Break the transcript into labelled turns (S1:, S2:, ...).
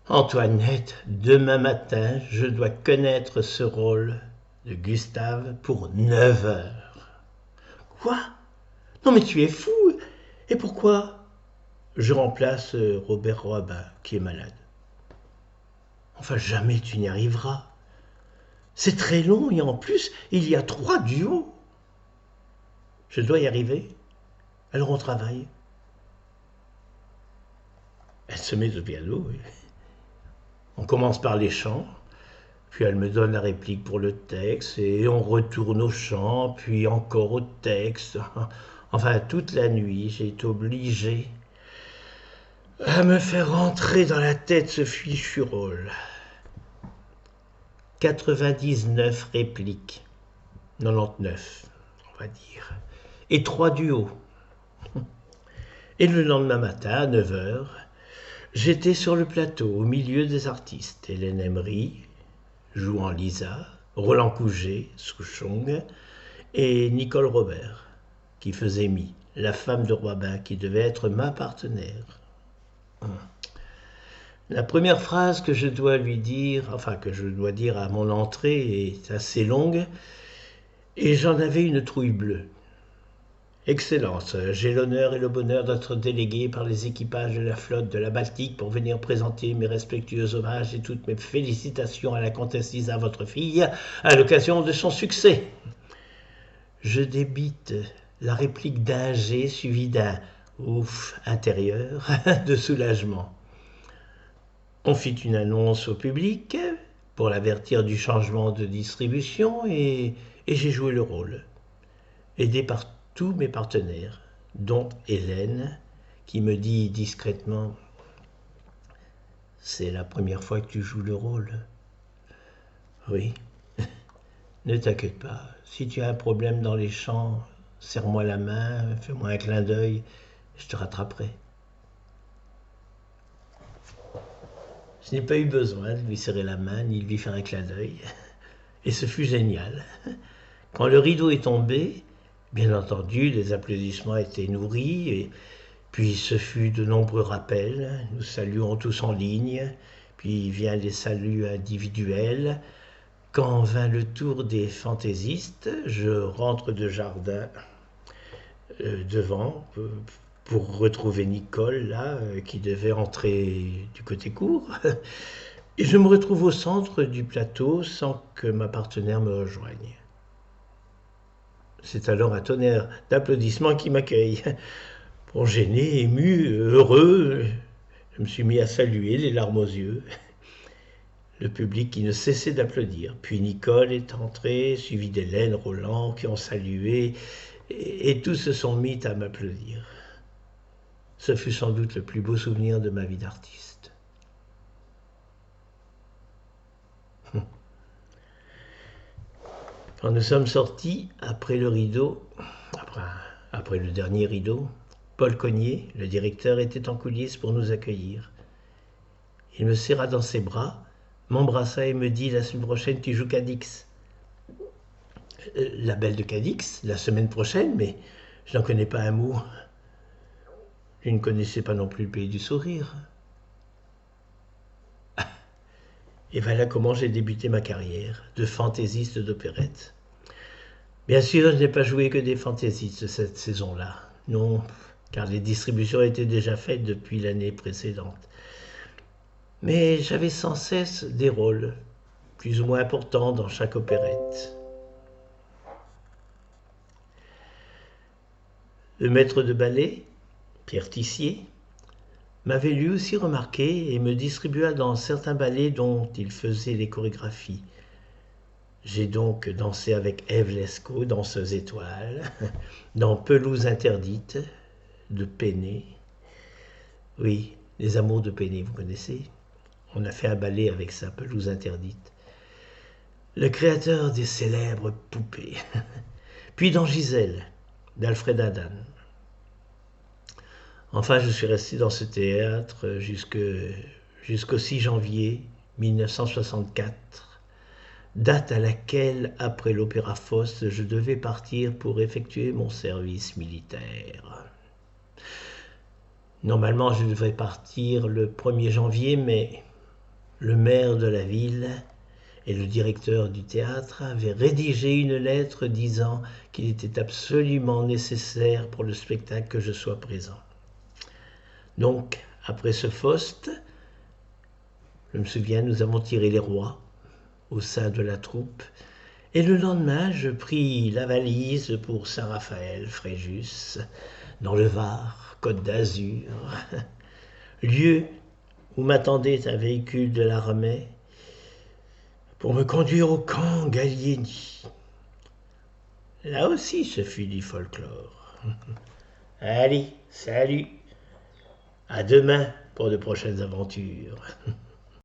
S1: Antoinette, demain matin, je dois connaître ce rôle de Gustave pour 9 heures. Quoi? Non mais tu es fou! Et pourquoi? Je remplace Robert Robin, qui est malade. Enfin, jamais tu n'y arriveras. C'est très long et en plus, il y a 3 duos. Je dois y arriver. Alors on travaille. Elle se met au piano. On commence par les chants, puis elle me donne la réplique pour le texte, et on retourne au chant, puis encore au texte. Enfin, toute la nuit, j'ai été obligé à me faire rentrer dans la tête ce fichu rôle. 99 répliques. 99, on va dire. Et 3 duos. Et le lendemain matin, à 9 heures, j'étais sur le plateau, au milieu des artistes. Hélène Emery, jouant Lisa, Roland Couget, Souchong, et Nicole Robert, qui faisait Mie, la femme de Robin, qui devait être ma partenaire. La première phrase que je dois lui dire, enfin que je dois dire à mon entrée est assez longue, et j'en avais une trouille bleue. Excellence, j'ai l'honneur et le bonheur d'être délégué par les équipages de la flotte de la Baltique pour venir présenter mes respectueux hommages et toutes mes félicitations à la comtesse Lisa, votre fille, à l'occasion de son succès. Je débite la réplique d'un G suivi d'un ouf intérieur de soulagement. On fit une annonce au public pour l'avertir du changement de distribution et j'ai joué le rôle, aidé par tous mes partenaires, dont Hélène, qui me dit discrètement « C'est la première fois que tu joues le rôle ?» Oui. Ne t'inquiète pas, si tu as un problème dans les chants, serre-moi la main, fais-moi un clin d'œil, je te rattraperai. Je n'ai pas eu besoin de lui serrer la main ni de lui faire un clin d'œil. Et ce fut génial. Quand le rideau est tombé, bien entendu, les applaudissements étaient nourris, et puis ce fut de nombreux rappels. Nous saluons tous en ligne, puis vient les saluts individuels. Quand vint le tour des fantaisistes, je rentre de jardin devant pour retrouver Nicole, là, qui devait entrer du côté court. Et je me retrouve au centre du plateau sans que ma partenaire me rejoigne. C'est alors un tonnerre d'applaudissements qui m'accueille. Bon, gêné, ému, heureux, je me suis mis à saluer, les larmes aux yeux. Le public qui ne cessait d'applaudir. Puis Nicole est entrée, suivie d'Hélène, Roland, qui ont salué, et tous se sont mis à m'applaudir. Ce fut sans doute le plus beau souvenir de ma vie d'artiste. Quand nous sommes sortis, après le rideau, après le dernier rideau, Paul Cognier, le directeur, était en coulisses pour nous accueillir. Il me serra dans ses bras, m'embrassa et me dit « La semaine prochaine, tu joues Cadix ». La belle de Cadix, la semaine prochaine, mais je n'en connais pas un mot. Je ne connaissais pas non plus le pays du sourire. Et voilà comment j'ai débuté ma carrière de fantaisiste d'opérette. Bien sûr, je n'ai pas joué que des fantaisistes cette saison-là. Non, car les distributions étaient déjà faites depuis l'année précédente. Mais j'avais sans cesse des rôles, plus ou moins importants dans chaque opérette. Le maître de ballet, Pierre Tissier, m'avait lui aussi remarqué et me distribua dans certains ballets dont il faisait les chorégraphies. J'ai donc dansé avec Ève Lescaut, danseuse étoile, dans Pelouse interdite de Péné. Oui, les amours de Péné, vous connaissez? On a fait un ballet avec sa Pelouse interdite. Le créateur des célèbres poupées. Puis dans Gisèle, d'Alfred Adan. Enfin, je suis resté dans ce théâtre jusqu'au 6 janvier 1964, date à laquelle, après l'Opéra Faust, je devais partir pour effectuer mon service militaire. Normalement, je devais partir le 1er janvier, mais le maire de la ville et le directeur du théâtre avaient rédigé une lettre disant qu'il était absolument nécessaire pour le spectacle que je sois présent. Donc, après ce faust, je me souviens, nous avons tiré les rois au sein de la troupe, et le lendemain, je pris la valise pour Saint-Raphaël, Fréjus, dans le Var, Côte d'Azur, lieu où m'attendait un véhicule de l'armée pour me conduire au camp Gallieni. Là aussi, ce fut du folklore. Allez, salut, à demain pour de prochaines aventures.